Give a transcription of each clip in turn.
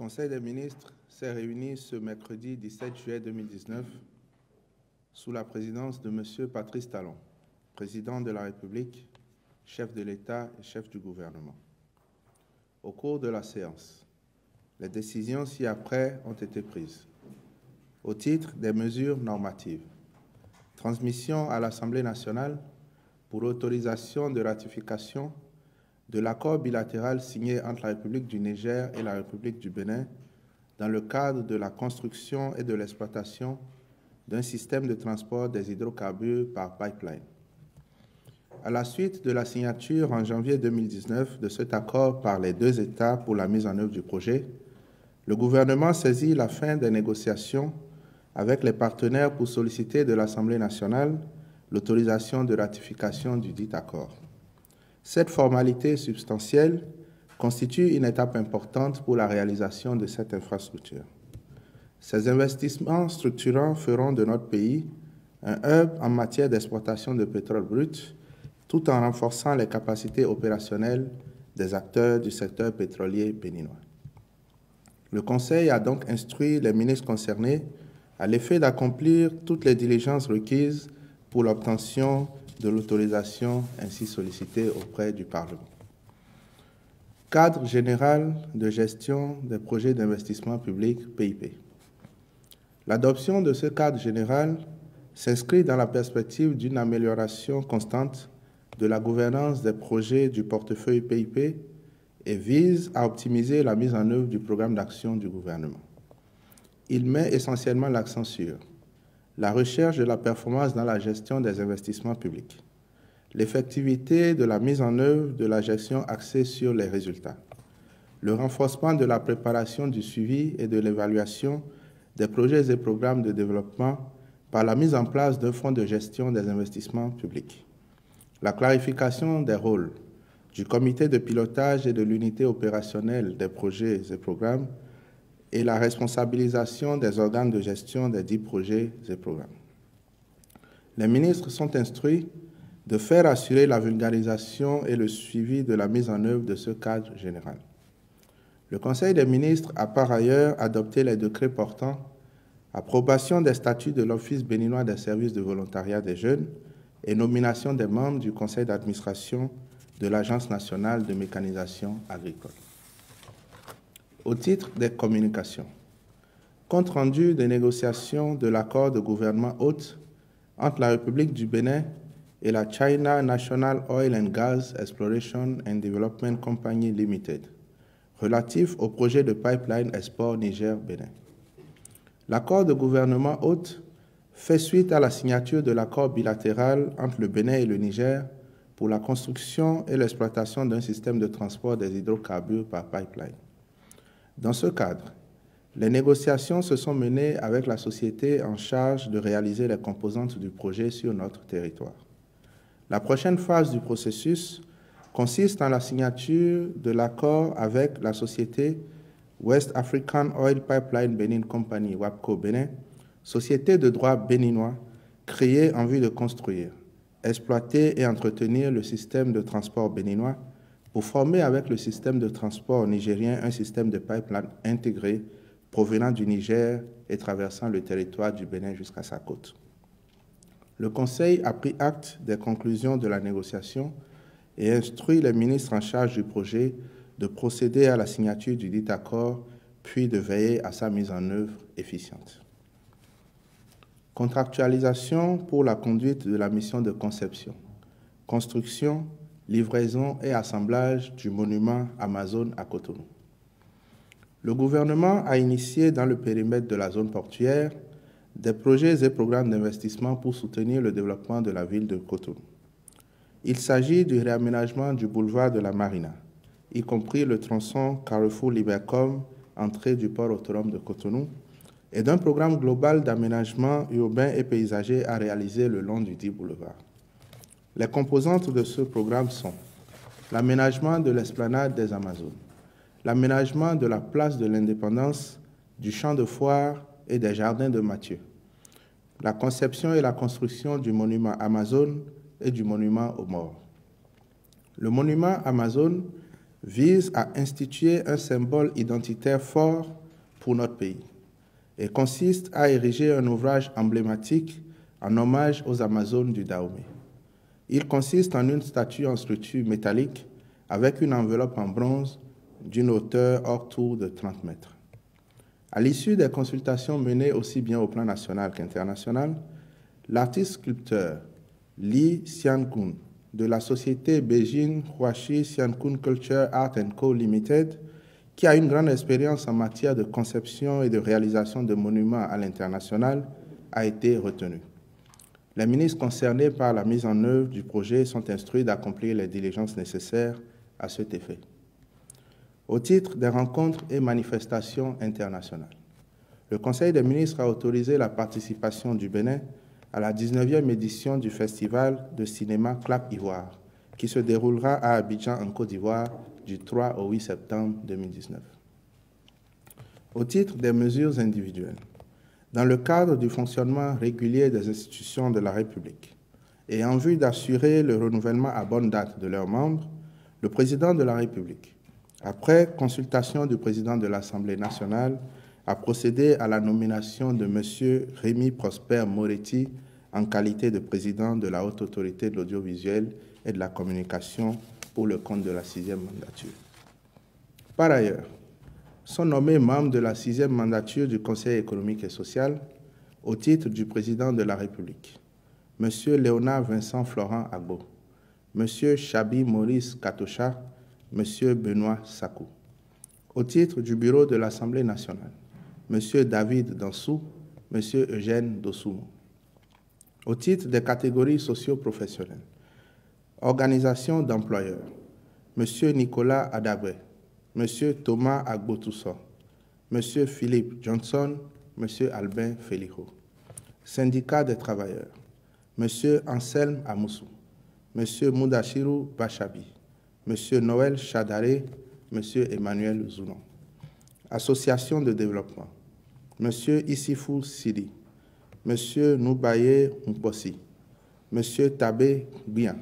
Conseil des ministres s'est réuni ce mercredi 17 juillet 2019 sous la présidence de M. Patrice Talon, président de la République, chef de l'État et chef du gouvernement. Au cours de la séance, les décisions ci-après ont été prises. Au titre des mesures normatives, transmission à l'Assemblée nationale pour autorisation de ratification de l'accord bilatéral signé entre la République du Niger et la République du Bénin dans le cadre de la construction et de l'exploitation d'un système de transport des hydrocarbures par pipeline. À la suite de la signature en janvier 2019 de cet accord par les deux États pour la mise en œuvre du projet, le gouvernement saisit la fin des négociations avec les partenaires pour solliciter de l'Assemblée nationale l'autorisation de ratification du dit accord. Cette formalité substantielle constitue une étape importante pour la réalisation de cette infrastructure. Ces investissements structurants feront de notre pays un hub en matière d'exploitation de pétrole brut, tout en renforçant les capacités opérationnelles des acteurs du secteur pétrolier béninois. Le Conseil a donc instruit les ministres concernés à l'effet d'accomplir toutes les diligences requises pour l'obtention de l'autorisation ainsi sollicitée auprès du Parlement. Cadre général de gestion des projets d'investissement public, PIP. L'adoption de ce cadre général s'inscrit dans la perspective d'une amélioration constante de la gouvernance des projets du portefeuille PIP et vise à optimiser la mise en œuvre du programme d'action du gouvernement. Il met essentiellement l'accent sur la recherche de la performance dans la gestion des investissements publics, l'effectivité de la mise en œuvre de la gestion axée sur les résultats, le renforcement de la préparation du suivi et de l'évaluation des projets et programmes de développement par la mise en place d'un fonds de gestion des investissements publics, la clarification des rôles du comité de pilotage et de l'unité opérationnelle des projets et programmes et la responsabilisation des organes de gestion des dits projets et programmes. Les ministres sont instruits de faire assurer la vulgarisation et le suivi de la mise en œuvre de ce cadre général. Le Conseil des ministres a par ailleurs adopté les décrets portant approbation des statuts de l'Office béninois des services de volontariat des jeunes et nomination des membres du Conseil d'administration de l'Agence nationale de mécanisation agricole. Au titre des communications, compte rendu des négociations de l'accord de gouvernement hôte entre la République du Bénin et la China National Oil and Gas Exploration and Development Company Limited, relatif au projet de pipeline export Niger-Bénin. L'accord de gouvernement hôte fait suite à la signature de l'accord bilatéral entre le Bénin et le Niger pour la construction et l'exploitation d'un système de transport des hydrocarbures par pipeline. Dans ce cadre, les négociations se sont menées avec la société en charge de réaliser les composantes du projet sur notre territoire. La prochaine phase du processus consiste en la signature de l'accord avec la société West African Oil Pipeline Benin Company, WAPCO Bénin, société de droit béninois créée en vue de construire, exploiter et entretenir le système de transport béninois pour former avec le système de transport nigérien un système de pipeline intégré provenant du Niger et traversant le territoire du Bénin jusqu'à sa côte. Le Conseil a pris acte des conclusions de la négociation et instruit les ministres en charge du projet de procéder à la signature du dit accord, puis de veiller à sa mise en œuvre efficiente. Contractualisation pour la conduite de la mission de conception, construction, livraison et assemblage du monument Amazon à Cotonou. Le gouvernement a initié dans le périmètre de la zone portuaire des projets et programmes d'investissement pour soutenir le développement de la ville de Cotonou. Il s'agit du réaménagement du boulevard de la Marina, y compris le tronçon Carrefour-Libercom, entrée du port autonome de Cotonou, et d'un programme global d'aménagement urbain et paysager à réaliser le long du dit boulevard. Les composantes de ce programme sont l'aménagement de l'esplanade des Amazones, l'aménagement de la place de l'Indépendance, du champ de foire et des jardins de Mathieu, la conception et la construction du monument Amazon et du monument aux morts. Le monument Amazon vise à instituer un symbole identitaire fort pour notre pays et consiste à ériger un ouvrage emblématique en hommage aux Amazones du Dahomey. Il consiste en une statue en structure métallique avec une enveloppe en bronze d'une hauteur hors tour de 30 mètres. À l'issue des consultations menées aussi bien au plan national qu'international, l'artiste sculpteur Lee Sian-kun de la société Beijing Huashi Sian-kun Culture Art Co. Limited, qui a une grande expérience en matière de conception et de réalisation de monuments à l'international, a été retenu. Les ministres concernés par la mise en œuvre du projet sont instruits d'accomplir les diligences nécessaires à cet effet. Au titre des rencontres et manifestations internationales, le Conseil des ministres a autorisé la participation du Bénin à la 19e édition du Festival de cinéma Clap Ivoire, qui se déroulera à Abidjan, en Côte d'Ivoire, du 3 au 8 septembre 2019. Au titre des mesures individuelles, dans le cadre du fonctionnement régulier des institutions de la République et en vue d'assurer le renouvellement à bonne date de leurs membres, le Président de la République, après consultation du Président de l'Assemblée nationale, a procédé à la nomination de M. Rémi Prosper Moretti en qualité de président de la Haute Autorité de l'Audiovisuel et de la Communication pour le compte de la 6e mandature. Par ailleurs, sont nommés membres de la 6e mandature du Conseil économique et social au titre du Président de la République, M. Léonard Vincent Florent Agbo, M. Chabi Maurice Katocha, M. Benoît Sakou. Au titre du Bureau de l'Assemblée nationale, M. David Dansou, M. Eugène Dossoumo. Au titre des catégories socio-professionnelles, organisation d'employeurs, M. Nicolas Adabré, M. Thomas Agbotousso, M. Philippe Johnson, M. Albin Félico. Syndicat des travailleurs, M. Anselme Amoussou, M. Moudachirou Bachabi, M. Noël Chadaré, M. Emmanuel Zounon. Association de développement, M. Issifou Sidi, M. Noubaye Mposi, M. Tabé Bian,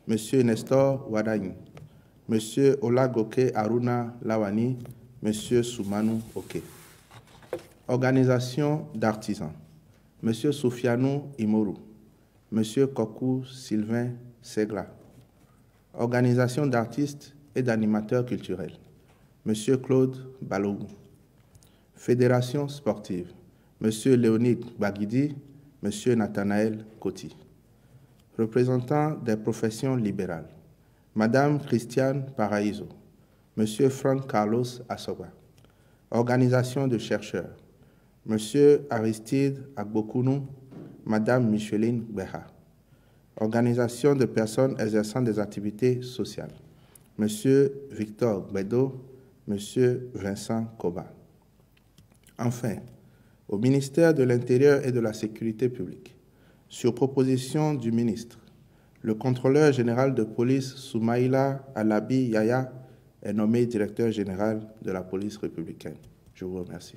M. Nestor Wadagne, M. Olagoke Aruna Lawani, M. Soumanu Oke. Organisation d'artisans, M. Soufianou Imoru, M. Kokou Sylvain Segla. Organisation d'artistes et d'animateurs culturels, M. Claude Balogou. Fédération sportive, M. Léonide Baguidi, M. Nathanaël Koti. Représentants des professions libérales, Madame Christiane Paraíso, M. Franck Carlos Assoba. Organisation de chercheurs, M. Aristide Agbokounou, Madame Micheline Beha. Organisation de personnes exerçant des activités sociales, M. Victor Gbedo, M. Vincent Koba. Enfin, au ministère de l'Intérieur et de la Sécurité publique, sur proposition du ministre, le contrôleur général de police Soumaïla Alabi Yaya est nommé directeur général de la police républicaine. Je vous remercie.